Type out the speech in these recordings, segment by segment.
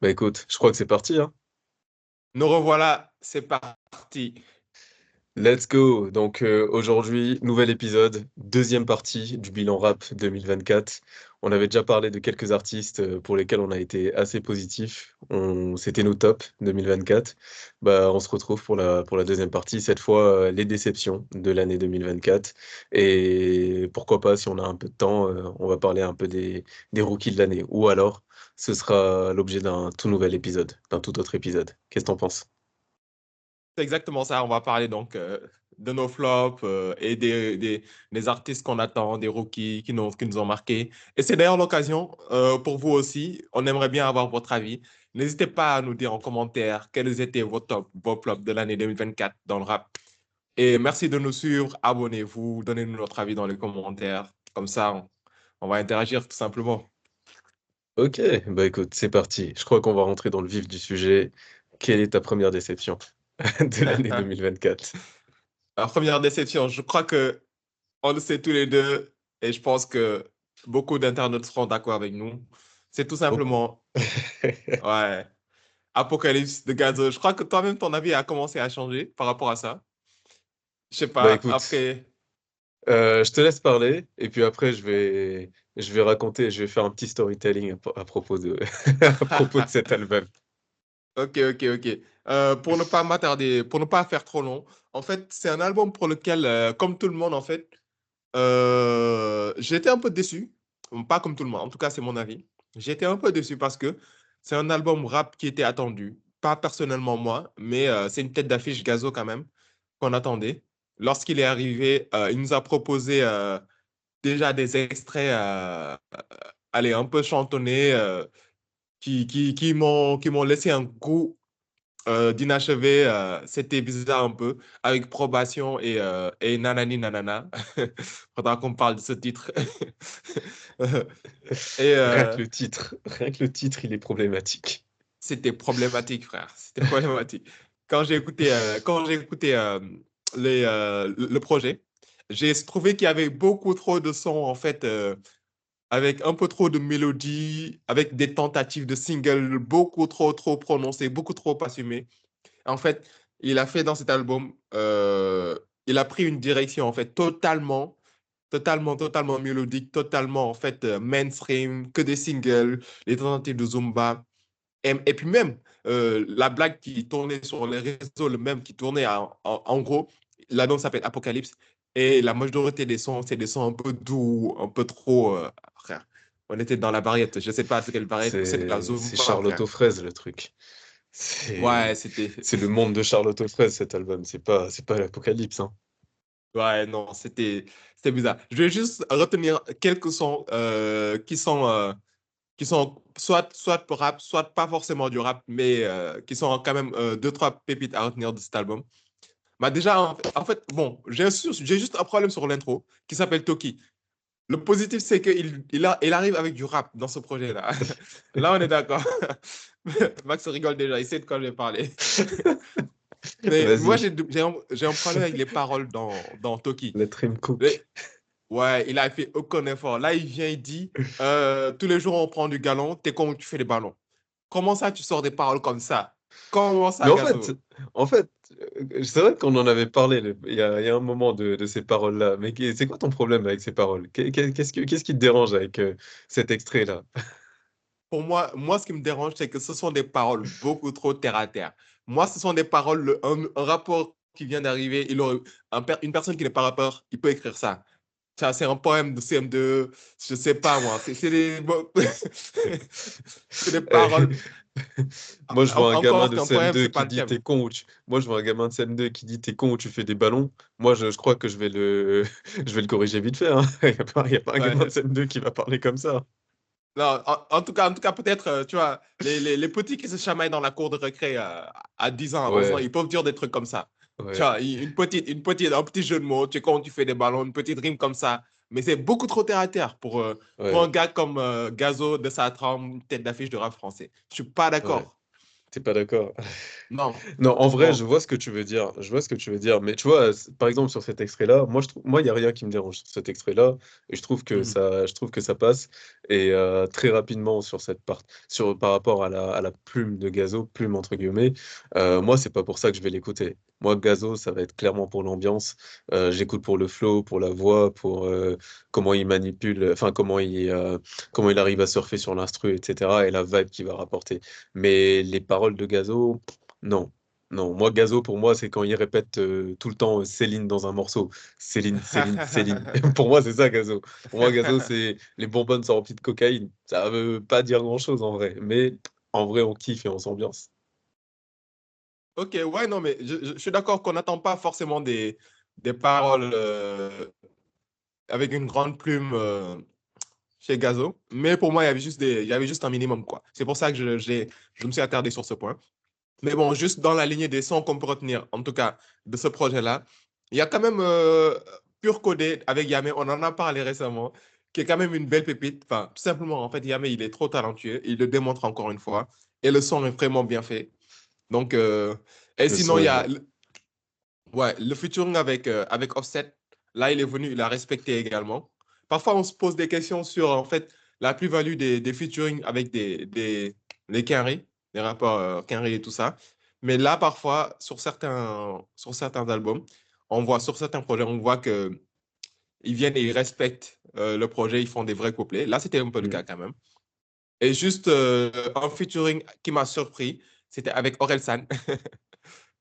Bah écoute, je crois que c'est parti, hein. Nous revoilà, c'est parti. Let's go. Donc aujourd'hui, nouvel épisode, deuxième partie du bilan rap 2024. On avait déjà parlé de quelques artistes pour lesquels on a été assez positif. C'était nos tops 2024. Bah, on se retrouve pour la deuxième partie, cette fois les déceptions de l'année 2024. Et pourquoi pas, si on a un peu de temps, on va parler un peu des rookies de l'année. Ou alors, ce sera l'objet d'un tout nouvel épisode, d'un tout autre épisode. Qu'est-ce que t'en penses? C'est exactement ça. On va parler donc de nos flops et des artistes qu'on attend, des rookies qui nous ont marqués. Et c'est d'ailleurs l'occasion pour vous aussi. On aimerait bien avoir votre avis. N'hésitez pas à nous dire en commentaire quels étaient vos tops, vos flops de l'année 2024 dans le rap. Et merci de nous suivre. Abonnez-vous, donnez-nous notre avis dans les commentaires. Comme ça, on va interagir tout simplement. Ok, bah écoute, c'est parti. Je crois qu'on va rentrer dans le vif du sujet. Quelle est ta première déception de l'année 2024? La première déception, je crois que on le sait tous les deux, et je pense que beaucoup d'internautes seront d'accord avec nous. C'est tout Beaucoup. simplement, ouais, Apocalypse de Gazo. Je crois que toi-même, ton avis a commencé à changer par rapport à ça. Je sais Bah pas, écoute, après, je te laisse parler et puis après je vais raconter, je vais faire un petit storytelling à propos de, à propos de cet album. ok. Pour ne pas m'attarder, pour ne pas faire trop long, en fait, c'est un album pour lequel, comme tout le monde, en fait, j'étais un peu déçu. Pas comme tout le monde, en tout cas, c'est mon avis. J'étais un peu déçu parce que c'est un album rap qui était attendu. Pas personnellement moi, mais c'est une tête d'affiche Gazo quand même qu'on attendait. Lorsqu'il est arrivé, il nous a proposé déjà des extraits, allez, un peu chantonnés, qui m'ont laissé un goût d'inachevé. C'était bizarre un peu, avec Probation et Nanani Nanana. Faudra qu'on parle de ce titre. Et Rien que le titre, il est problématique. c'était problématique, frère. C'était problématique. Quand j'ai écouté le projet, j'ai trouvé qu'il y avait beaucoup trop de sons, en fait, avec un peu trop de mélodies, avec des tentatives de singles beaucoup trop prononcées, beaucoup trop assumées. En fait, il a fait dans cet album, il a pris une direction en fait totalement mélodique, totalement en fait mainstream, que des singles, les tentatives de Zumba. Et puis même, la blague qui tournait sur les réseaux, le même qui tournait en gros, l'album s'appelle Apocalypse. Et la majorité des sons, c'est des sons un peu doux, un peu trop, frère. On était dans la barriette. Je ne sais pas ce qu'elle barriette, c'est de la C'est Zumba, Charlotte frère. aux fraises, le truc. Ouais, C'est, c'était. c'est le monde de Charlotte aux fraises, cet album. C'est pas l'Apocalypse, hein. Ouais, non, c'était bizarre. Je vais juste retenir quelques sons qui sont soit rap, soit pas forcément du rap, mais qui sont quand même deux, trois pépites à retenir de cet album. Bah déjà, en fait, bon, j'ai juste un problème sur l'intro qui s'appelle Toki. Le positif, c'est il arrive avec du rap dans ce projet-là. Là, on est d'accord. Max rigole déjà, il sait de quoi je vais parler. Mais moi, Vas-y, j'ai un problème avec les paroles dans Toki. la Trim Cook. Les- Ouais, il a fait aucun effort. Là, il vient, il dit tous les jours, on prend du galon, t'es con, tu fais des ballons. Comment ça, tu sors des paroles comme ça? Comment Mais ça, Gazo? en fait, c'est vrai qu'on en avait parlé, il y a un moment de ces paroles-là. Mais c'est quoi ton problème avec ces paroles? Qu'est-ce qui te dérange avec cet extrait-là? Pour moi, ce qui me dérange, c'est que ce sont des paroles beaucoup trop terre à terre. Moi, ce sont des paroles, un rapport qui vient d'arriver, une personne qui n'est pas rappeur, il peut écrire ça. Ça, c'est un poème de CM2, je sais pas moi. C'est des Eh, paroles. Moi, je vois un gamin Encore de qu'un poème, CM2 c'est pas qui le dit thème. t'es con Moi, je vois un gamin de CM2 qui dit t'es con ou tu fais des ballons. Moi, je crois que je vais le corriger vite fait, hein. Il y a pas un gamin de Ouais. CM2 qui va parler comme ça. Non, en tout cas peut-être, tu vois, les petits qui se chamaillent dans la cour de récré à 10 ans, à 11 ans, Ouais, ils peuvent dire des trucs comme ça. Tu ouais, vois, un petit jeu de mots, tu sais, quand tu fais des ballons, une petite rime comme ça. Mais c'est beaucoup trop terre à terre pour un ouais, gars comme Gazo de sa trempe, tête d'affiche de rap français. Je suis pas ouais. d'accord. Tu pas d'accord? Non, Non, en vrai, je non. vois ce que tu veux dire. Je vois ce que tu veux dire. Mais tu vois, par exemple, sur cet extrait-là, moi, il n'y a rien qui me dérange sur cet extrait-là. Et Mhm. je trouve que ça passe. Et très rapidement, par rapport à la plume de Gazo, plume entre guillemets, moi, c'est pas pour ça que je vais l'écouter. Moi, Gazo, ça va être clairement pour l'ambiance. J'écoute pour le flow, pour la voix, pour comment il manipule, enfin, comment il arrive à surfer sur l'instru, etc. Et la vibe qu'il va rapporter. Mais les paroles de Gazo, non. Non, moi, Gazo, pour moi, c'est quand il répète tout le temps Céline dans un morceau. Céline, Céline, Céline. Pour moi, c'est ça, Gazo. Pour moi, Gazo, c'est les bonbonnes sont remplies de cocaïne. Ça veut pas dire grand-chose en vrai. Mais en vrai, on kiffe et on s'ambiance. Ok, ouais, non, mais je suis d'accord qu'on n'attend pas forcément des paroles avec une grande plume chez Gazo, mais pour moi, il y avait juste un minimum, quoi. C'est pour ça que je me suis attardé sur ce point. Mais bon, juste dans la lignée des sons qu'on peut retenir, en tout cas, de ce projet-là, il y a quand même Pur Codé avec Yamé, on en a parlé récemment, qui est quand même une belle pépite. Enfin, tout simplement, en fait, Yamé, il est trop talentueux, il le démontre encore une fois, et le son est vraiment bien fait. Donc, et Le sinon, son il est y a bon. ouais, le featuring avec Offset. Là, il est venu, il a respecté également. Parfois, on se pose des questions sur, en fait, la plus-value des featuring avec les Quinry, les rappeurs Quinry et tout ça. Mais là, parfois, sur certains albums, sur certains projets, on voit que ils viennent et ils respectent le projet, ils font des vrais couplets. Là, c'était un peu le cas Mm. quand même. Et juste un featuring qui m'a surpris, c'était avec Orelsan.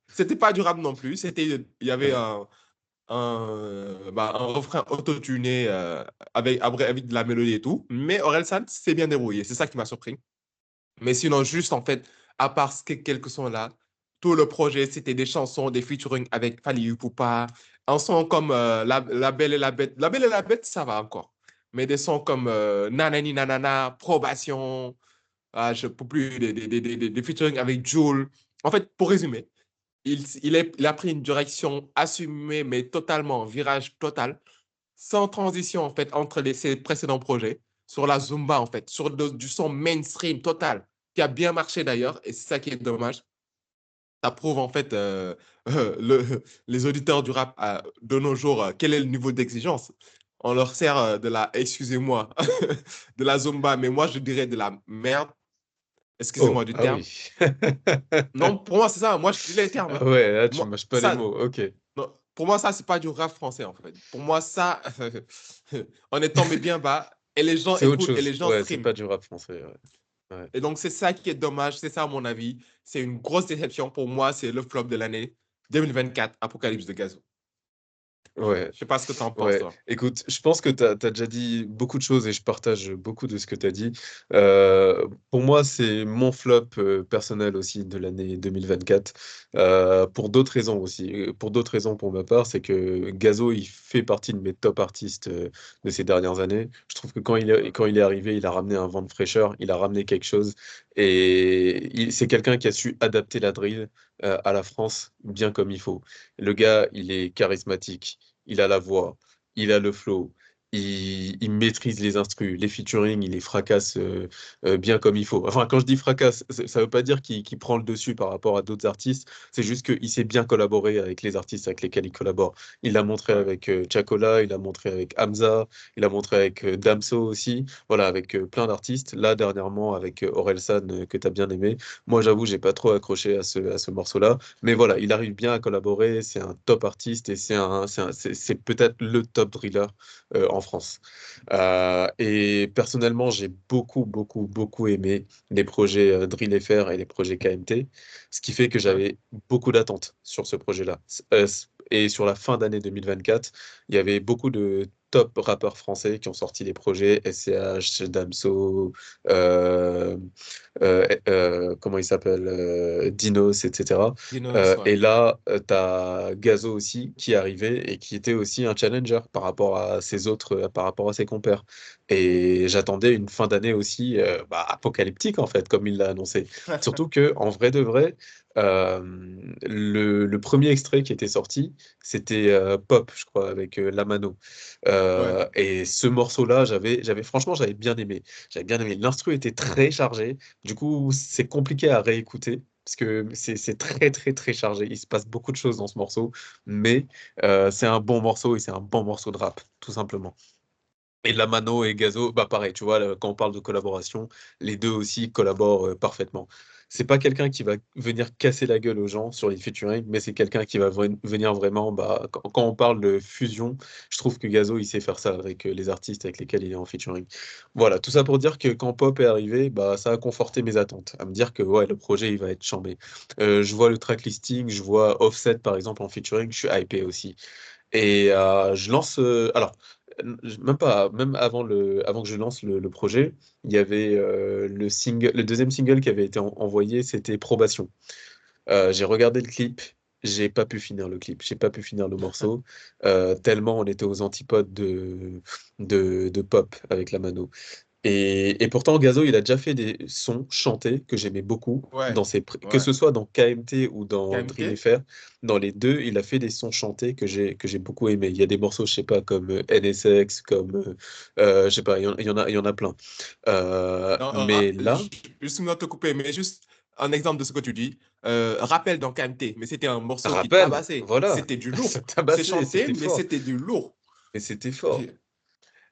C'était pas du rap non plus. Il y avait Ouais. un refrain autotuné avec de la mélodie et tout. Mais Orelsan s'est bien débrouillé. C'est ça qui m'a surpris. Mais sinon, juste en fait, à part quelques sons là, tout le projet, c'était des chansons, des featuring avec Fally Ipupa. Un son comme la Belle et la Bête. La Belle et la Bête, ça va encore. Mais des sons comme Nanani Nanana, Probation, je ne peux plus, des featuring avec Jul. En fait, pour résumer, il a pris une direction assumée, mais totalement, virage total, sans transition, en fait, entre ses précédents projets, sur la Zumba, en fait, sur du son mainstream total, qui a bien marché d'ailleurs, et c'est ça qui est dommage. Ça prouve, en fait, les auditeurs du rap de nos jours, quel est le niveau d'exigence. On leur sert excusez-moi, de la Zumba, mais moi, je dirais de la merde, Oh, excusez-moi du ah terme. oui. Non, pour moi, c'est ça. Moi, je dis les termes, Ah hein. ouais, là, tu Moi, mâches pas les ça, mots. Ok. non, pour moi, ça, c'est pas du rap français, en fait. Pour moi, ça, on est tombé bien bas et les gens C'est autre écoutent et les chose. gens Ouais, c'est streament. pas du rap français. Ouais. Ouais. Et donc, c'est ça qui est dommage. C'est ça, à mon avis. C'est une grosse déception. Pour moi, c'est le flop de l'année 2024, Apocalypse de Gazo. Ouais. Je sais pas ce que tu en penses, Ouais, toi. écoute, je pense que tu as déjà dit beaucoup de choses et je partage beaucoup de ce que tu as dit. Pour moi, c'est mon flop personnel aussi de l'année 2024. Pour d'autres raisons aussi. Pour d'autres raisons pour ma part, c'est que Gazo, il fait partie de mes top artistes de ces dernières années. Je trouve que quand il est arrivé, il a ramené un vent de fraîcheur, il a ramené quelque chose et c'est quelqu'un qui a su adapter la drill à la France bien comme il faut. Le gars, il est charismatique, il a la voix, il a le flow, il maîtrise les instrus, les featuring, il les fracasse bien comme il faut. Enfin, quand je dis fracasse, ça veut pas dire qu'il prend le dessus par rapport à d'autres artistes, c'est juste qu'il sait bien collaborer avec les artistes avec lesquels il collabore. Il l'a montré Ouais. avec Chacola, il l'a montré avec Hamza, il l'a montré avec Damso aussi, voilà, avec plein d'artistes. Là, dernièrement, avec Orelsan, que tu as bien aimé. Moi, j'avoue, j'ai pas trop accroché à ce morceau-là. Mais voilà, il arrive bien à collaborer, c'est un top artiste et c'est peut-être le top driller en France. Et personnellement, j'ai beaucoup aimé les projets Drill FR et les projets KMT, ce qui fait que Ouais. j'avais beaucoup d'attentes sur ce projet-là. Et sur la fin d'année 2024, il y avait beaucoup de top rappeurs français qui ont sorti des projets, SCH, Damso, euh, comment il s'appelle, Dinos, etc. Dinos, Et ouais. là, tu as Gazo aussi qui est arrivé et qui était aussi un challenger par rapport à ses autres, par rapport à ses compères. Et j'attendais une fin d'année aussi apocalyptique en fait, comme il l'a annoncé. Surtout que en vrai de vrai, euh, le premier extrait qui était sorti, c'était Pop, je crois, avec Lamano. Ouais. Et ce morceau-là, franchement, j'avais bien aimé. J'avais bien aimé. L'instru était très chargé. Du coup, c'est compliqué à réécouter. parce que c'est très, très, très chargé. Il se passe beaucoup de choses dans ce morceau, mais c'est un bon morceau et c'est un bon morceau de rap, tout simplement. Et Lamano et Gazo, bah pareil, tu vois, quand on parle de collaboration, les deux aussi collaborent parfaitement. C'est pas quelqu'un qui va venir casser la gueule aux gens sur les featuring, mais c'est quelqu'un qui va venir vraiment, bah, quand on parle de fusion, je trouve que Gazo, il sait faire ça avec les artistes avec lesquels il est en featuring. Voilà, tout ça pour dire que quand Pop est arrivé, bah, ça a conforté mes attentes, à me dire que ouais, le projet, il va être chambé. Je vois le track listing, je vois Offset, par exemple, en featuring, je suis hypé aussi. Et je lance. Alors, même pas, même avant que je lance le projet, il y avait le deuxième single qui avait été envoyé, c'était Probation. J'ai regardé le clip, j'ai pas pu finir le clip, j'ai pas pu finir le morceau, tellement on était aux antipodes de pop avec la mano. Et pourtant, Gazo, il a déjà fait des sons chantés que j'aimais beaucoup, Ouais, que ouais. ce soit dans KMT ou dans Dream KMT? FR. Dans les deux, il a fait des sons chantés que j'ai beaucoup aimé. Il y a des morceaux, je sais pas, comme NSX, comme, je sais pas, il y en a plein. Non, Mais là, juste te couper, mais juste un exemple de ce que tu dis. Rappel dans KMT, mais c'était un morceau qui rappel, tabassait. voilà, C'était du ça lourd. C'est tabassait, chanté, c'était mais fort, c'était du lourd. mais c'était fort. J'ai-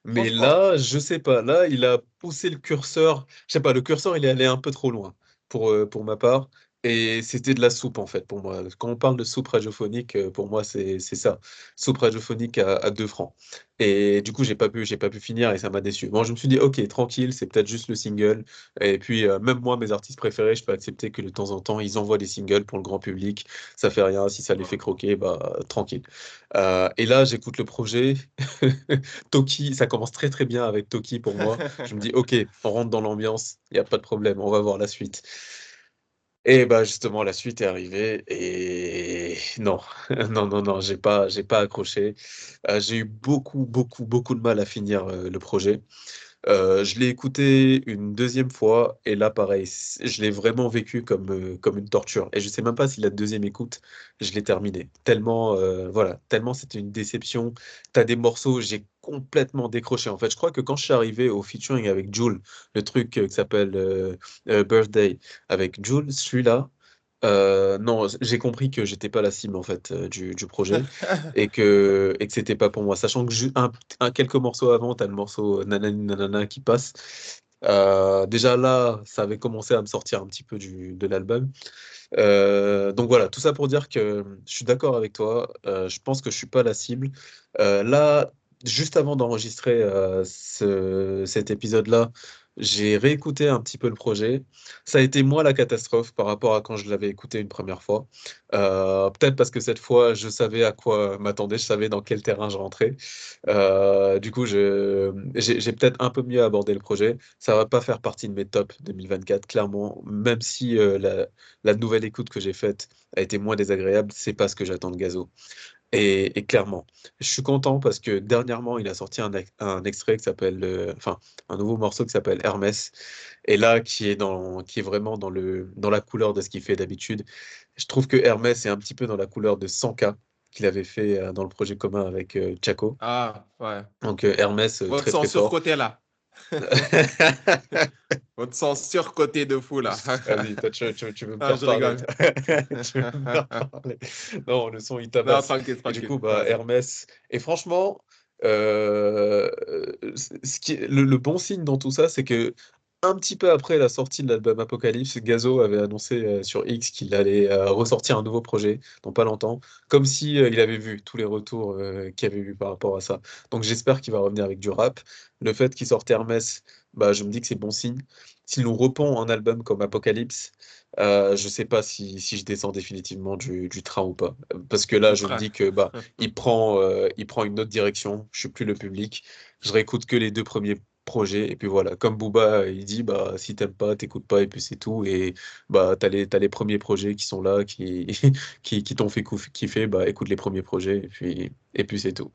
Mais Franchement, là, je sais pas. Là, il a poussé le curseur. Je sais pas, le curseur, il est allé un peu trop loin pour ma part. Et c'était de la soupe, en fait, pour moi. Quand on parle de soupe radiophonique, pour moi, c'est ça. Soupe radiophonique à 2 francs. Et du coup, j'ai pas pu finir et ça m'a déçu. Bon, je me suis dit, ok, tranquille, c'est peut-être juste le single. Et puis, même moi, mes artistes préférés, je peux accepter que de temps en temps, ils envoient des singles pour le grand public. Ça fait rien. Si ça les fait croquer, bah, tranquille. Et là, j'écoute le projet. Toki, ça commence très très bien avec Toki pour moi. Je me dis, ok, on rentre dans l'ambiance, il n'y a pas de problème, on va voir la suite. Et bah justement, la suite est arrivée et non, non, non, non, j'ai pas accroché. J'ai eu beaucoup, beaucoup, beaucoup de mal à finir le projet. Je l'ai écouté une deuxième fois et là, pareil, je l'ai vraiment vécu comme une torture. Et je sais même pas si la deuxième écoute, je l'ai terminé. Tellement, voilà, tellement c'était une déception. T'as des morceaux, j'ai complètement décroché. En fait, je crois que quand je suis arrivé au featuring avec Jul, le truc qui s'appelle Birthday avec Jul, celui-là, non, j'ai compris que j'étais pas la cible en fait du projet et que c'était pas pour moi. Sachant que quelques morceaux avant, t'as le morceau Nanani Nanana qui passe. Déjà là, ça avait commencé à me sortir un petit peu de l'album. Donc voilà, tout ça pour dire que je suis d'accord avec toi. Je pense que je suis pas la cible. Là, juste avant d'enregistrer cet épisode-là, j'ai réécouté un petit peu le projet. Ça a été moi la catastrophe par rapport à quand je l'avais écouté une première fois. Peut-être parce que cette fois, je savais à quoi m'attendre, je savais dans quel terrain je rentrais. Du coup, j'ai peut-être un peu mieux abordé le projet. Ça va pas faire partie de mes tops 2024, clairement, même si la nouvelle écoute que j'ai faite a été moins désagréable, c'est pas ce que j'attends de Gazo. Et clairement, je suis content parce que dernièrement, il a sorti un extrait qui s'appelle, enfin, un nouveau morceau qui s'appelle Hermès, et là, qui est vraiment dans la couleur de ce qu'il fait d'habitude. Je trouve que Hermès est un petit peu dans la couleur de 100K qu'il avait fait dans le projet commun avec Chaco. ah, ouais. Donc Hermès, Votre très son très fort. surcoté là. Votre son surcoté de fou là. Vas-y, toi, tu veux me Ah, faire je parler, rigole. toi. Tu veux me faire parler. Non, le son, il Non, tabasse. tranquille, Et du tranquille. coup, bah, Vas-y. Hermès. Et franchement, le bon signe dans tout ça, c'est que un petit peu après la sortie de l'album Apocalypse, Gazo avait annoncé sur X qu'il allait ressortir un nouveau projet dans pas longtemps, comme si il avait vu tous les retours qu'il y avait eu par rapport à ça. Donc j'espère qu'il va revenir avec du rap. Le fait qu'il sorte Hermès, bah, je me dis que c'est bon signe. S'il nous repond un album comme Apocalypse, je sais pas si je descends définitivement du train ou pas. Parce que là, Du je me train. dis que bah il prend une autre direction. Je suis plus le public. Je réécoute que les deux premiers projets. Et puis voilà, comme Booba, il dit, bah si t'aimes pas, t'écoutes pas, et puis c'est tout. Et bah t'as les premiers projets qui sont là, qui, qui t'ont fait kiffer, bah écoute les premiers projets, et puis c'est tout.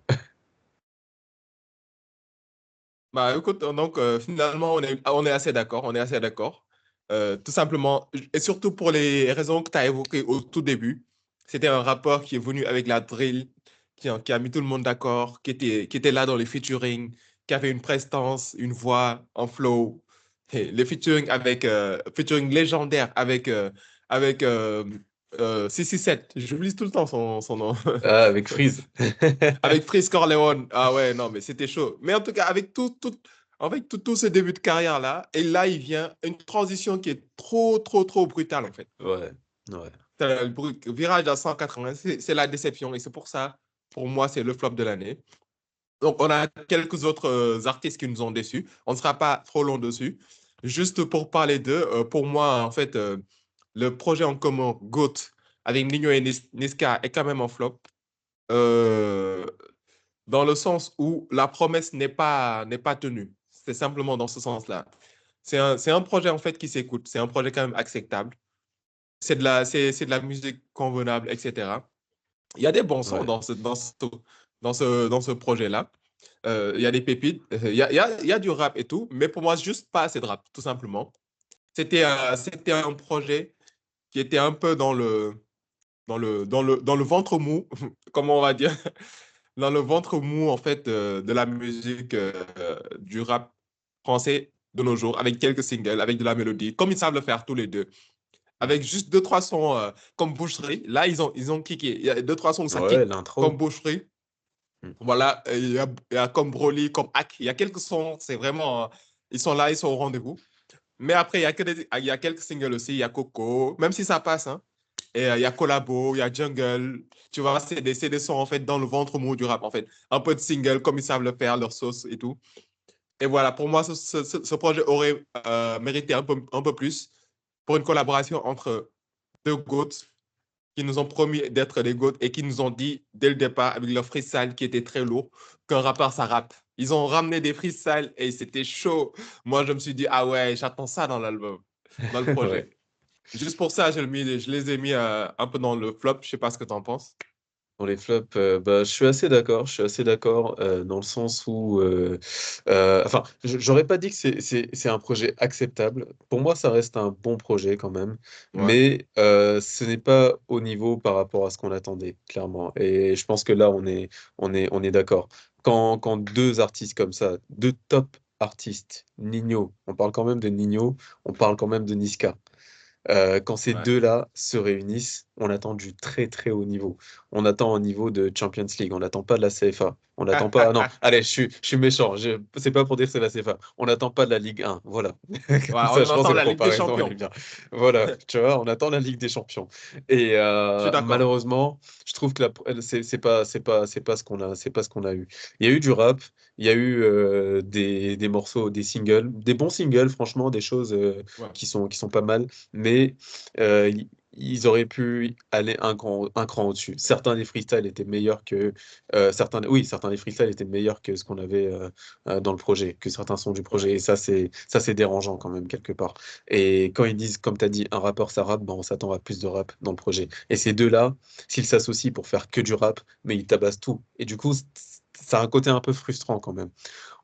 Bah écoute, donc finalement, on est assez d'accord. On est assez d'accord. Tout simplement, et surtout pour les raisons que tu as évoquées au tout début. C'était un rapport qui est venu avec la drill, qui a mis tout le monde d'accord, qui était là dans les featuring, qui avait une prestance, une voix, un flow. Et les featuring avec featuring légendaire avec avec 667. J'oublie tout le temps son nom. Ah, avec Freeze. Avec Freeze Corleone. Ah ouais, non, mais c'était chaud. Mais en tout cas, avec tous ces débuts de carrière-là, et là, il vient une transition qui est trop, trop, trop brutale, en fait. Ouais, ouais, Le virage à 180, c'est la déception. Et c'est pour ça, pour moi, c'est le flop de l'année. Donc, on a quelques autres artistes qui nous ont déçus. On ne sera pas trop long dessus. Juste pour parler d'eux, pour moi, en fait, le projet en commun, GOAT, avec Nino et Niska, est quand même un flop. Euh, dans le sens où la promesse n'est pas tenue. C'est simplement dans ce sens-là. C'est un projet, en fait, qui s'écoute. C'est un projet quand même acceptable. C'est de la musique convenable, etc. Il y a des bons sons ouais. dans ce projet-là. Il y a des pépites, il y a du rap et tout, mais pour moi, juste pas assez de rap, tout simplement. C'était un projet qui était un peu dans le ventre mou, comment on va dire, dans le ventre mou, en fait, de la musique, du rap français de nos jours, avec quelques singles, avec de la mélodie, comme ils savent le faire tous les deux. Mm. Avec juste deux, trois sons comme Boucherie. Là, ils ont kické. Il y a deux, trois sons où ça Ouais, kick comme l'intro. Boucherie. Mm. Voilà, il y a comme Broly, comme Hack. Il y a quelques sons, c'est vraiment. Ils sont là, ils sont au rendez-vous. Mais après, il y a quelques singles aussi. Il y a Coco, même si ça passe. Hein. Et il y a Collabo, il y a Jungle. Tu vois, c'est des sons en fait dans le ventre mou du rap en fait. Un peu de single comme ils savent le faire, leur sauce et tout. Et voilà, pour moi, ce projet aurait mérité un peu plus pour une collaboration entre deux GOATs qui nous ont promis d'être des GOATs et qui nous ont dit dès le départ, avec leur freestyle qui était très lourd, qu'un rappeur, ça rappe. Ils ont ramené des freestyles et c'était chaud. Moi, je me suis dit, ah ouais, j'attends ça dans l'album, dans le Ouais. projet. Juste pour ça, je les ai mis un peu dans le flop. Je sais pas ce que tu en penses. Pour les flops, bah, je suis assez d'accord dans le sens où, enfin, j'aurais pas dit que c'est un projet acceptable. Pour moi, ça reste un bon projet quand même, Ouais, mais ce n'est pas au niveau par rapport à ce qu'on attendait, clairement. Et je pense que là, on est d'accord. Quand deux artistes comme ça, deux top artistes, Nino, on parle quand même de Nino, on parle quand même de Niska. Quand ces ouais. deux-là se réunissent, on attend du très très haut niveau. On attend un niveau de Champions League, on n'attend pas de la CFA. On n'attend pas. Ah non, allez, je suis méchant. C'est pas pour dire que c'est la CFA. On n'attend pas de la Ligue 1. Voilà. Ouais, Comme ça, on je pense que entend la la Ligue des comparaison, elle est Champions. bien. Voilà, tu vois, on attend la Ligue des Champions. Et Je suis d'accord. malheureusement, je trouve que c'est pas ce qu'on a, c'est pas ce qu'on a eu. Il y a eu du rap, il y a eu des morceaux, des singles, des bons singles, franchement, des choses Ouais. qui sont pas mal, mais ils auraient pu aller un cran au-dessus. Certains des freestyles étaient meilleurs que certains des freestyles étaient meilleurs que ce qu'on avait dans le projet, que certains sons du Ouais. projet. Et ça c'est dérangeant quand même quelque part. Et quand ils disent, comme tu as dit, un rappeur ça rappe, ben on s'attend à plus de rap dans le projet. Et ces deux-là, s'ils s'associent pour faire que du rap, mais ils tabassent tout. Et du coup, ça a un côté un peu frustrant quand même.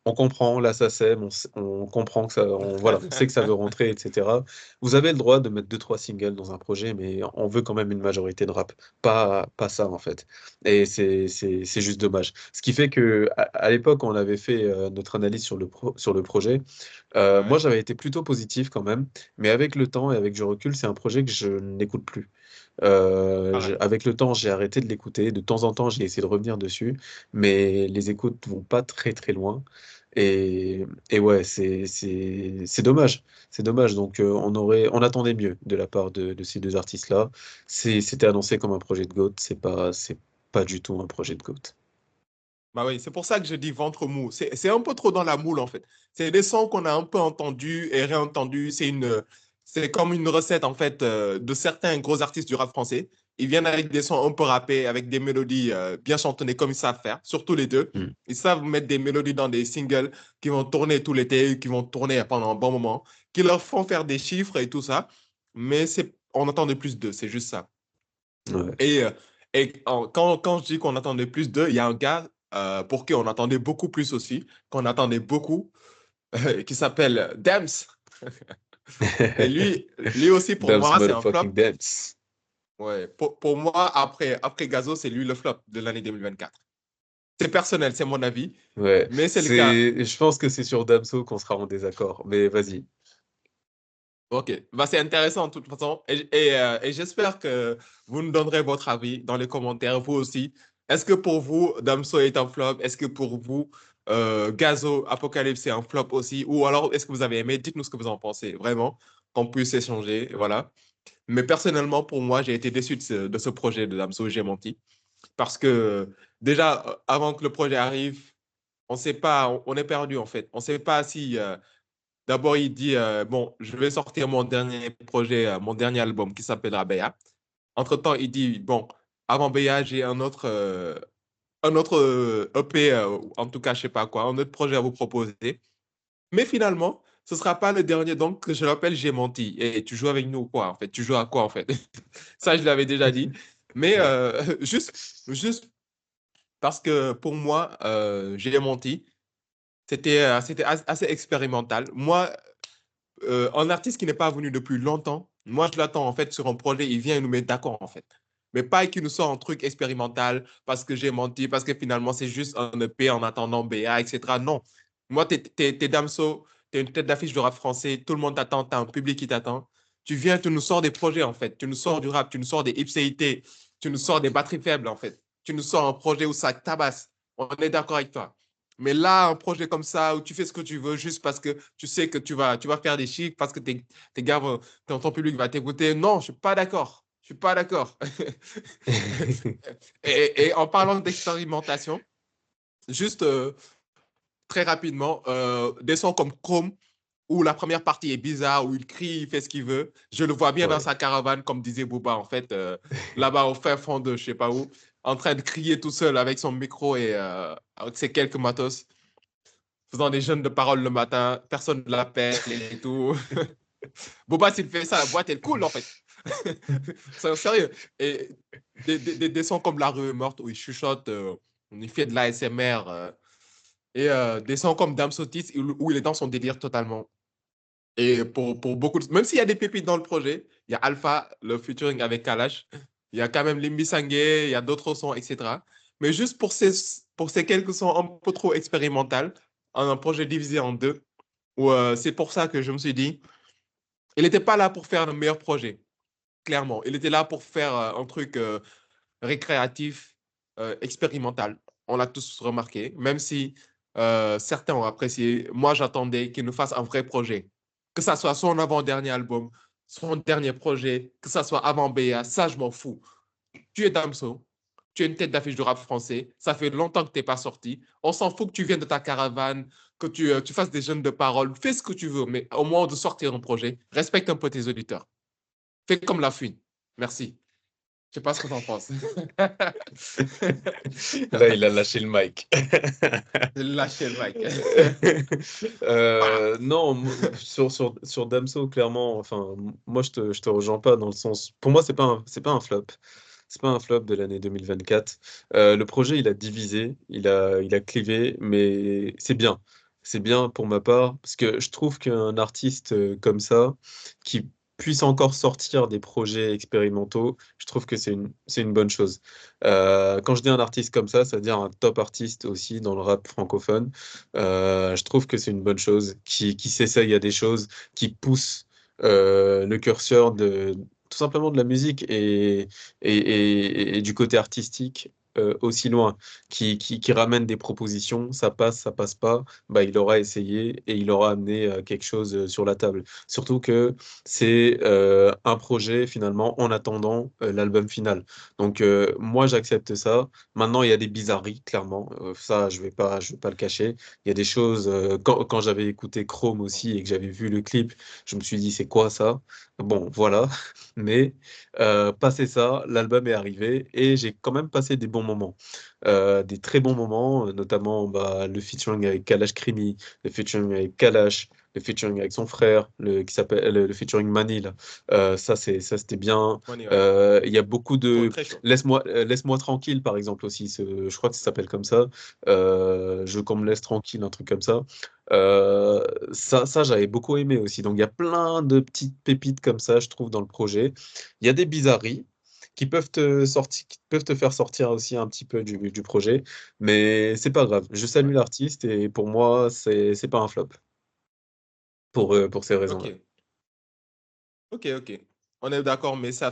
On comprend la SACEM, on comprend que ça, voilà, on sait que ça veut rentrer, etc. Vous avez le droit de mettre deux, trois singles dans un projet, mais on veut quand même une majorité de rap. Pas ça, en fait. Et c'est juste dommage. Ce qui fait que, à l'époque, on avait fait notre analyse sur le projet. Moi, Ouais. j'avais été plutôt positif quand même, mais avec le temps et avec du recul, c'est un projet que je n'écoute plus. Pareil. Avec le temps, j'ai arrêté de l'écouter. De temps en temps, j'ai essayé de revenir dessus, mais les écoutes vont pas très très loin. Et ouais, c'est dommage. C'est dommage. Donc, on attendait mieux de la part de ces deux artistes-là. C'était annoncé comme un projet de GOAT. C'est pas du tout un projet de GOAT. Bah oui, c'est pour ça que je dis ventre mou. C'est un peu trop dans la moule, en fait. C'est des sons qu'on a un peu entendus et réentendus. C'est comme une recette, en fait, de certains gros artistes du rap français. Ils viennent avec des sons un peu rappés, avec des mélodies bien chantonnées comme ils savent faire, surtout les deux. Hmm. Ils savent mettre des mélodies dans des singles qui vont tourner tout l'été, qui vont tourner pendant un bon moment, qui leur font faire des chiffres et tout ça. Mais on attendait plus d'eux, c'est juste ça. Ouais. Et, quand je dis qu'on attendait plus d'eux, il y a un gars pour qui on attendait beaucoup plus aussi, qu'on attendait beaucoup, qui s'appelle Dems. Et lui aussi, pour Dubs moi, c'est un motherfucking flop. dance. Ouais, pour moi, après Gazo, c'est lui le flop de l'année 2024. C'est personnel, c'est mon avis, Ouais, mais c'est le cas. je pense que c'est sur Damso qu'on sera en désaccord, mais vas-y. Ok, bah, c'est intéressant de toute façon. Et j'espère que vous nous donnerez votre avis dans les commentaires, vous aussi. Est-ce que pour vous, Damso est un flop? Est-ce que pour vous, Gazo, Apocalypse est un flop aussi? Ou alors, est-ce que vous avez aimé? Dites-nous ce que vous en pensez, vraiment, qu'on puisse échanger. Voilà. Mais personnellement, pour moi, j'ai été déçu de ce projet de Damso, j'ai menti. Parce que déjà, avant que le projet arrive, on sait pas, on est perdu en fait. On ne sait pas si d'abord, il dit, bon, je vais sortir mon dernier projet, mon dernier album qui s'appellera Béa. Entre-temps, il dit, bon, avant Béa, j'ai un autre EP, en tout cas, je sais pas quoi, un autre projet à vous proposer. Mais finalement, ce sera pas le dernier, donc je l'appelle J'ai menti. Et tu joues avec nous ou quoi, en fait? Tu joues à quoi, en fait? Ça, je l'avais déjà dit. Mais juste parce que pour moi, J'ai menti, c'était assez expérimental. Moi, un artiste qui n'est pas venu depuis longtemps, moi, je l'attends en fait sur un projet, il vient et nous met d'accord en fait. Mais pas qu'il nous sort un truc expérimental parce que j'ai menti, parce que finalement, c'est juste un EP en attendant BA, etc. Non. Moi, t'es Damso, t'es une tête d'affiche de rap français, tout le monde t'attend, t'as un public qui t'attend. Tu viens, tu nous sors des projets en fait. Tu nous sors du rap, tu nous sors des ipséités, tu nous sors des batteries faibles en fait. Tu nous sors un projet où ça tabasse. On est d'accord avec toi. Mais là, un projet comme ça, où tu fais ce que tu veux juste parce que tu sais que tu vas faire des chiffres, parce que tes gars, ton public va t'écouter. Non, je ne suis pas d'accord. Je suis pas d'accord. Et en parlant d'expérimentation, juste très rapidement, des sons comme Chrome, où la première partie est bizarre, où il crie, il fait ce qu'il veut. Je le vois bien dans Ouais. sa caravane, comme disait Booba, en fait, là-bas au fin fond de je sais pas où, en train de crier tout seul avec son micro et avec ses quelques matos, faisant des jeunes de parole le matin, personne ne l'appelle et tout. Boba, s'il fait ça, la boîte, elle coule, en fait. C'est sérieux. Et des sons comme La rue est morte, où il chuchote, il fait de l'ASMR, et des sons comme Dame Sotis, où il est dans son délire totalement. Et pour beaucoup même s'il y a des pépites dans le projet, il y a Alpha, le featuring avec Kalash, il y a quand même Limbi Sangé, il y a d'autres sons, etc. Mais juste pour ces quelques sons un peu trop expérimental, un projet divisé en deux, où c'est pour ça que je me suis dit, il n'était pas là pour faire le meilleur projet, clairement. Il était là pour faire un truc récréatif, expérimental. On l'a tous remarqué, même si certains ont apprécié. Moi, j'attendais qu'il nous fasse un vrai projet. Que ça soit son avant-dernier album, son dernier projet, que ça soit avant BA, ça, je m'en fous. Tu es Damso, tu es une tête d'affiche du rap français, ça fait longtemps que tu n'es pas sorti. On s'en fout que tu viennes de ta caravane, que tu fasses des jeunes de parole, fais ce que tu veux, mais au moins de sortir un projet, respecte un peu tes auditeurs. Fais comme la fouine. Merci. Je sais pas ce que tu en penses. Là, il a lâché le mic. Lâchez le mic. Voilà. Non, sur Damso, clairement, enfin, moi, je te rejoins pas dans le sens. Pour moi, c'est pas un flop. C'est pas un flop de l'année 2024. Le projet, il a divisé, il a clivé, mais c'est bien. C'est bien pour ma part, parce que je trouve qu'un artiste comme ça, qui puisse encore sortir des projets expérimentaux, je trouve que c'est une bonne chose. Quand je dis un artiste comme ça veut dire un top artiste aussi dans le rap francophone. Je trouve que c'est une bonne chose, qui s'essaye à des choses, qui pousse le curseur tout simplement de la musique et du côté artistique aussi loin, qui ramène des propositions, ça passe pas, bah, il aura essayé et il aura amené quelque chose sur la table. Surtout que c'est un projet finalement en attendant l'album final. Donc moi j'accepte ça. Maintenant il y a des bizarreries, clairement. Ça je vais pas le cacher. Il y a des choses, quand j'avais écouté Chrome aussi et que j'avais vu le clip, je me suis dit c'est quoi ça? Bon, voilà. Mais passé ça, l'album est arrivé et j'ai quand même passé des bons moments. Des très bons moments, notamment bah, le featuring avec Kalash Krimi, le featuring avec Kalash, le featuring avec son frère, le featuring Mani, là. Ça, c'était bien. Money, ouais. Il y a beaucoup Chaud, de très chaud. Laisse-moi tranquille, par exemple, aussi. Je crois que ça s'appelle comme ça. Je qu'on me laisse tranquille, un truc comme ça. Euh, ça, j'avais beaucoup aimé aussi. Donc, il y a plein de petites pépites comme ça, je trouve, dans le projet. Il y a des bizarreries qui peuvent te faire sortir aussi un petit peu du projet, mais c'est pas grave. Je salue Ouais. l'artiste et pour moi, c'est pas un flop pour ces raisons-là. Ok. Ok, ok. On est d'accord, mais ça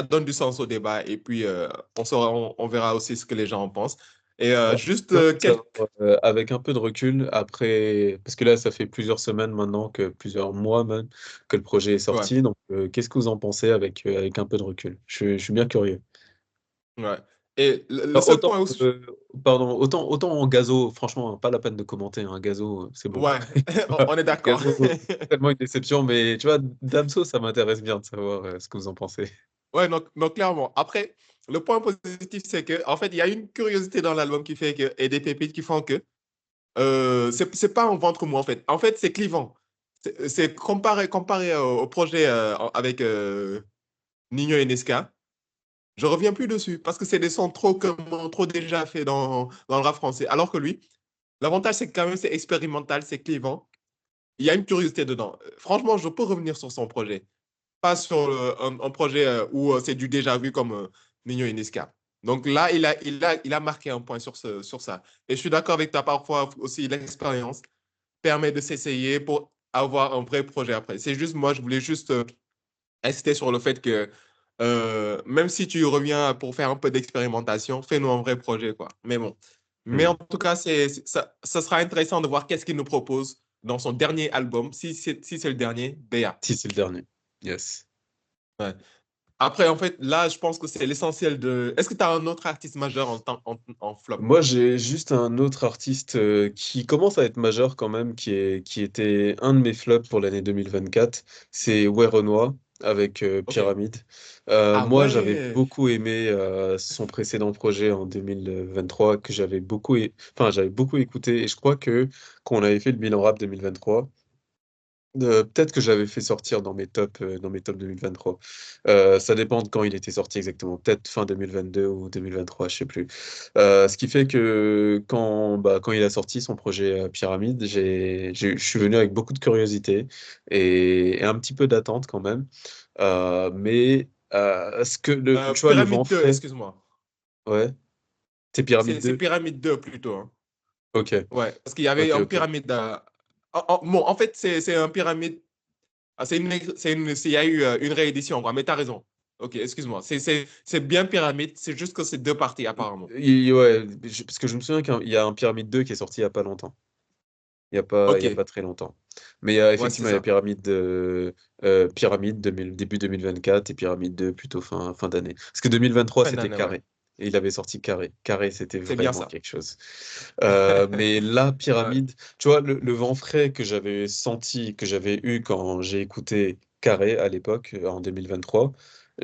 donne du sens au débat et puis on verra aussi ce que les gens en pensent. Et Ouais, juste curieux de savoir, quelques. avec un peu de recul, après, parce que là, ça fait plusieurs semaines maintenant, que plusieurs mois même, que le projet est Ouais, sorti. Donc, qu'est-ce que vous en pensez avec un peu de recul? Je suis bien curieux. ouais. Et le Alors, seul point aussi. pardon, autant en gazo, franchement, pas la peine de commenter, hein, gazo, c'est bon. Ouais, on est d'accord. Gazo, tellement une déception, mais tu vois, Damso, ça m'intéresse bien de savoir ce que vous en pensez. Ouais, donc clairement. Après, le point positif, c'est que, en fait, il y a une curiosité dans l'album qui fait que, et des pépites qui font que c'est pas un ventre mou, en fait. En fait, c'est clivant. C'est comparé au projet avec Nino et Nesca. Je reviens plus dessus parce que c'est des sons trop déjà faits dans le rap français. Alors que lui, l'avantage, c'est que quand même, c'est expérimental, c'est clivant. Il y a une curiosité dedans. Franchement, je peux revenir sur son projet. Pas sur un projet où c'est du déjà vu comme Nino et Niska. Donc là, il a marqué un point sur ça. Et je suis d'accord avec toi, parfois aussi l'expérience permet de s'essayer pour avoir un vrai projet après. C'est juste, moi, je voulais juste insister sur le fait que même si tu reviens pour faire un peu d'expérimentation, fais-nous un vrai projet, quoi. Mais bon. Mais Hmm. en tout cas, ça sera intéressant de voir qu'est-ce qu'il nous propose dans son dernier album, si c'est le dernier, BA. Si c'est le dernier. Yes. Ouais. Après, en fait, là, je pense que c'est l'essentiel de. Est-ce que tu as un autre artiste majeur en flop? Moi, j'ai juste un autre artiste qui commence à être majeur quand même, qui était un de mes flops pour l'année 2024. C'est Werenoi avec Ok. Pyramide. Ah Moi, j'avais ouais. beaucoup aimé son précédent projet en 2023 que enfin, j'avais beaucoup écouté. Et je crois que quand on avait fait le bilan rap 2023, peut-être que j'avais fait sortir dans mes tops 2023. Ça dépend de quand il était sorti exactement. Peut-être fin 2022 ou 2023, je sais plus. Ce qui fait que quand il a sorti son projet Pyramide, je suis venu avec beaucoup de curiosité et un petit peu d'attente quand même. Mais tu vois, le vent Pyramide 2, frais, excuse-moi. ouais. C'est Pyramide C'est 2. Pyramide 2 plutôt, hein. Ok, Ouais, parce qu'il y avait ok, un ok. pyramide. Bon, en fait, c'est un pyramide. Ah, il y a eu une réédition, quoi. Mais tu as raison. Ok, excuse-moi. C'est bien pyramide, c'est juste que c'est deux parties, apparemment. Ouais, parce que je me souviens qu'il y a un Pyramide 2 qui est sorti il y a pas longtemps. Il Ok, y a pas très longtemps. Mais ouais, c'est effectivement, il y a ça. Pyramide début 2024 et Pyramide 2 plutôt fin d'année. Parce que 2023, Fin c'était d'année, ouais. Carré. Et il avait sorti Carré. Carré, c'était C'est bien vraiment ça. quelque chose. Mais là, Ouais. Pyramide, tu vois, le vent frais que j'avais senti, que j'avais eu quand j'ai écouté Carré à l'époque, en 2023,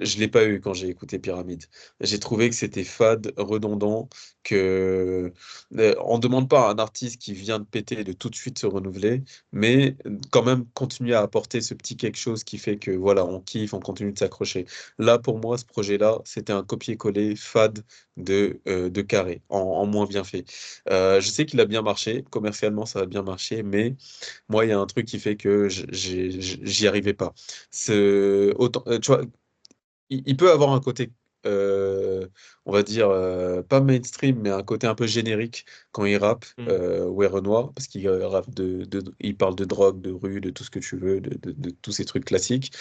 je l'ai pas eu quand j'ai écouté Pyramide. J'ai trouvé que c'était fade, redondant, que on demande pas à un artiste qui vient de péter de tout de suite se renouveler, mais quand même continuer à apporter ce petit quelque chose qui fait que voilà, on kiffe, on continue de s'accrocher. Là, pour moi, ce projet-là, c'était un copier-coller fade de Carré, en moins bien fait. Je sais qu'il a bien marché, commercialement ça a bien marché, mais moi il y a un truc qui fait que j'y arrivais pas. Tu vois, il peut avoir un côté, on va dire, pas mainstream, mais un côté un peu générique quand il rappe, Hmm. ouais, Renoir, parce qu'il rappe il parle de drogue, de rue, de tout ce que tu veux, de tous ces trucs classiques.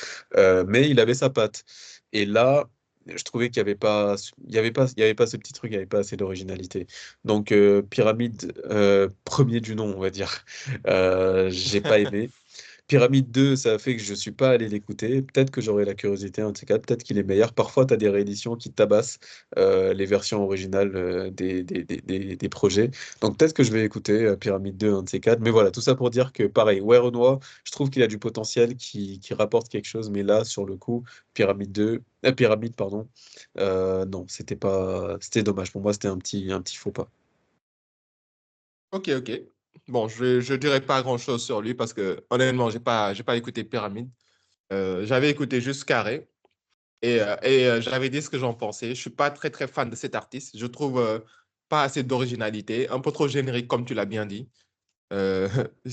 Mais il avait sa patte. Et là, je trouvais qu'il y avait pas, il y avait pas ce petit truc, il y avait pas assez d'originalité. Donc, Pyramide, premier du nom, on va dire. J'ai pas aimé. Pyramide 2, ça a fait que je suis pas allé l'écouter. Peut-être que j'aurai la curiosité, en tout cas, peut-être qu'il est meilleur. Parfois, tu as des rééditions qui tabassent les versions originales des projets. Donc peut-être que je vais écouter Pyramide 2, un de ces quatre. Mais voilà, tout ça pour dire que pareil, ouais, Renoir, je trouve qu'il a du potentiel, qui rapporte quelque chose. Mais là, sur le coup, Pyramide, pardon, non, c'était dommage. Pour moi, c'était un petit faux pas. Ok, ok. Bon, je dirais pas grand-chose sur lui parce que honnêtement, j'ai pas écouté Pyramide. J'avais écouté juste Carré et j'avais dit ce que j'en pensais. Je suis pas très fan de cet artiste. Je trouve pas assez d'originalité, un peu trop générique comme tu l'as bien dit. Euh,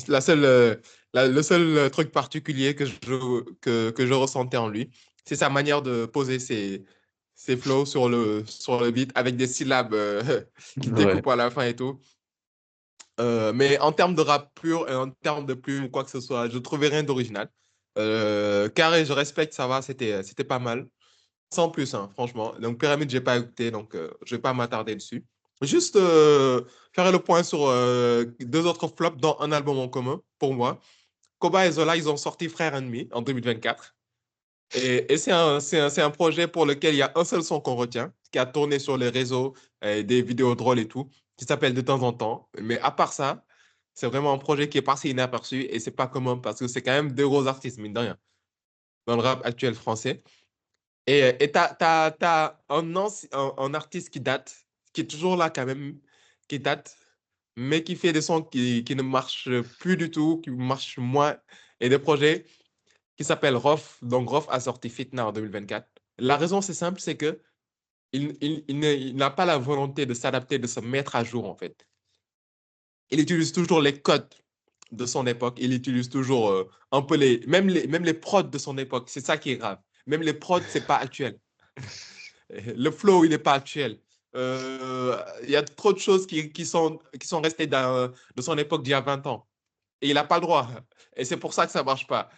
la seule, le seul truc particulier que je ressentais en lui, c'est sa manière de poser ses flows sur le beat avec des syllabes qui Ouais. découpent à la fin et tout. Mais en termes de rap pur et en termes de plume ou quoi que ce soit, je ne trouvais rien d'original. Carré, je respecte, ça va, c'était pas mal. Sans plus, hein, franchement. Donc, Pyramide, j'ai pas écouté, donc je vais pas m'attarder dessus. Juste faire le point sur deux autres flops dans un album en commun, pour moi. Koba et Zola, ils ont sorti Frère Ennemi en 2024. Et c'est un projet pour lequel il y a un seul son qu'on retient, qui a tourné sur les réseaux, des vidéos drôles et tout, qui s'appelle De temps en temps. Mais à part ça, c'est vraiment un projet qui est passé inaperçu et c'est pas commun parce que c'est quand même deux gros artistes, mine de rien, dans le rap actuel français. Et t'as un artiste qui date, qui est toujours là quand même, qui date, mais qui fait des sons qui ne marchent plus du tout, qui marchent moins, et des projets qui s'appellent Rof. Donc Rof a sorti Fitna en 2024. La raison, c'est simple, c'est que il n'a pas la volonté de s'adapter, de se mettre à jour, en fait. Il utilise toujours les codes de son époque. Il utilise toujours un peu même les prods de son époque. C'est ça qui est grave. Même les prods, c'est pas actuel. Le flow, il n'est pas actuel. Il y a trop de choses qui sont restées de son époque d'il y a 20 ans. Et il n'a pas le droit. Et c'est pour ça que ça ne marche pas.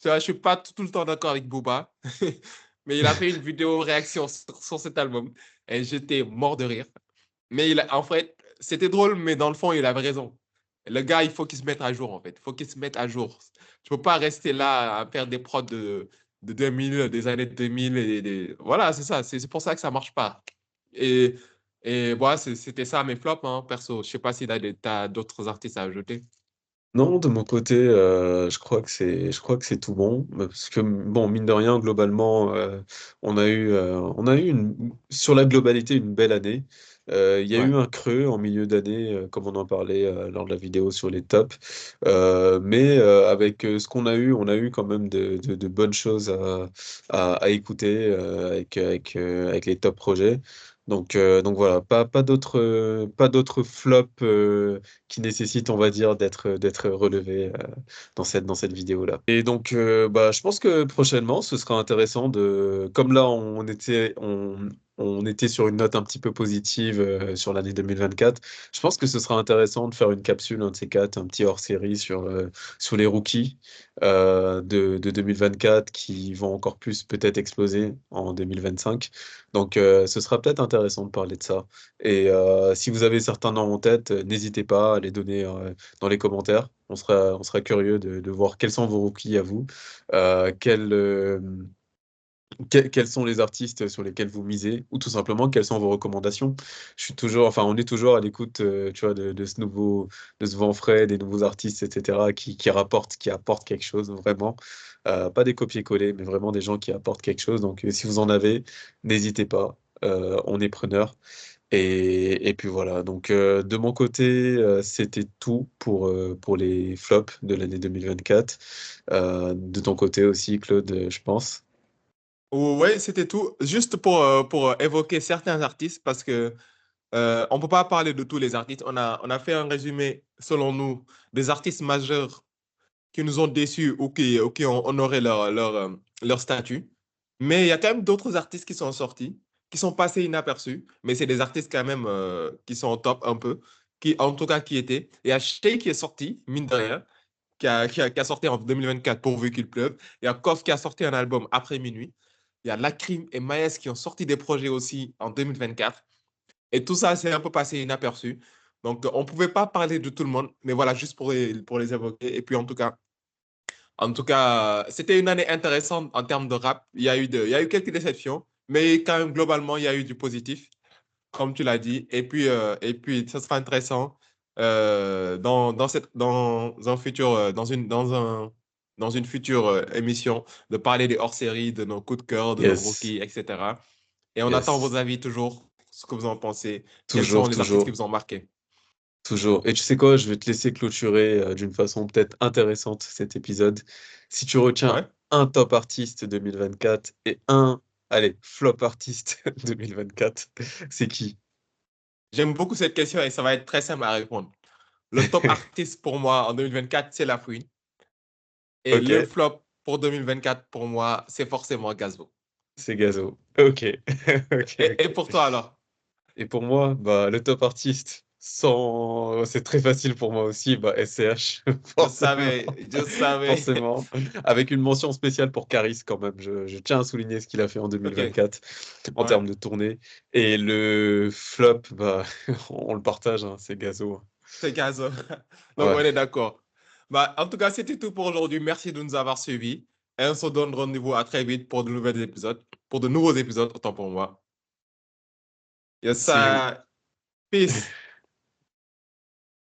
Tu vois, je ne suis pas tout le temps d'accord avec Booba, mais il a fait une vidéo réaction sur cet album. Et j'étais mort de rire. Mais en fait, c'était drôle, mais dans le fond, il avait raison. Le gars, il faut qu'il se mette à jour, en fait. Il faut qu'il se mette à jour. Tu ne peux pas rester là à faire des prods de 2000, des années 2000. Voilà, c'est ça. C'est pour ça que ça ne marche pas. Et, et voilà, c'était ça mes flops, hein, perso. Je ne sais pas si tu as d'autres artistes à ajouter. Non, de mon côté, je crois que c'est tout bon, parce que bon, mine de rien, globalement, on a eu sur la globalité une belle année. Il y a eu Ouais. un creux en milieu d'année, comme on en parlait lors de la vidéo sur les tops, mais avec ce qu'on a eu, on a eu quand même de bonnes choses à écouter avec les top projets. Donc voilà, pas d'autres flops qui nécessite, on va dire, d'être relevé dans cette vidéo-là. Et donc, bah, je pense que prochainement, ce sera intéressant comme là, on était sur une note un petit peu positive sur l'année 2024. Je pense que ce sera intéressant de faire une capsule, un de ces quatre, un petit hors-série sur les rookies de 2024 qui vont encore plus peut-être exploser en 2025. Donc, ce sera peut-être intéressant de parler de ça. Et si vous avez certains noms en tête, n'hésitez pas à les donner dans les commentaires. On sera curieux de voir quels sont vos rookies à vous, quels sont les artistes sur lesquels vous misez, ou tout simplement quelles sont vos recommandations. Enfin, on est toujours à l'écoute, tu vois, de ce vent frais, des nouveaux artistes, etc., qui rapportent, qui apportent quelque chose, vraiment. Pas des copier-coller, mais vraiment des gens qui apportent quelque chose. Donc, si vous en avez, n'hésitez pas. On est preneur. Et puis voilà, donc de mon côté, c'était tout pour les flops de l'année 2024. De ton côté aussi, Claude, je pense. Oui, c'était tout. Juste pour évoquer certains artistes, parce que on ne peut pas parler de tous les artistes. On a fait un résumé, selon nous, des artistes majeurs qui nous ont déçus ou qui ont honoré leur statut. Mais il y a quand même d'autres artistes qui sont sortis, qui sont passés inaperçus, mais c'est des artistes quand même qui sont au top un peu, en tout cas qui étaient. Il y a Shay qui est sorti, mine de rien, qui a sorti en 2024 pourvu qu'il pleuve. Il y a Koff qui a sorti un album après minuit. Il y a Lacrim et Maes qui ont sorti des projets aussi en 2024. Et tout ça, c'est un peu passé inaperçu. Donc, on ne pouvait pas parler de tout le monde, mais voilà, juste pour les évoquer. Et puis, en tout cas, c'était une année intéressante en termes de rap. Il y a eu quelques déceptions, mais quand même, globalement, il y a eu du positif, comme tu l'as dit. Et puis, ça sera intéressant dans un futur, dans une future émission, de parler des hors-séries, de nos coups de cœur, de nos Yes, rookies, etc. Et on attend vos yes. avis toujours, ce que vous en pensez, quels sont Toujours, les artistes qui toujours, vous ont marqué. toujours. Et tu sais quoi, je vais te laisser clôturer d'une façon peut-être intéressante cet épisode. Si tu retiens Ouais. un top artiste 2024 et allez, flop artiste 2024, c'est qui? J'aime beaucoup cette question et ça va être très simple à répondre. Le top artiste pour moi en 2024, c'est La Fouine. Et Ok, le flop pour 2024, pour moi, c'est forcément Gazbo. c'est Gazo. Ok, ok, Et ok. pour toi alors? Et pour moi, bah, le top artiste. C'est très facile pour moi aussi, bah, SCH, Je forcément, savais, je savais. forcément. Avec une mention spéciale pour Caris quand même. Je tiens à souligner ce qu'il a fait en OK, 2024 en ouais, termes de tournée. Et le flop, bah, on le partage, hein, c'est Gazo. c'est Gazo. Donc on Ouais, est d'accord. Bah, en tout cas, c'était tout pour aujourd'hui. Merci de nous avoir suivis et on se donne rendez-vous à très vite pour de nouveaux épisodes, autant pour moi. Yes, see you. sir. Peace.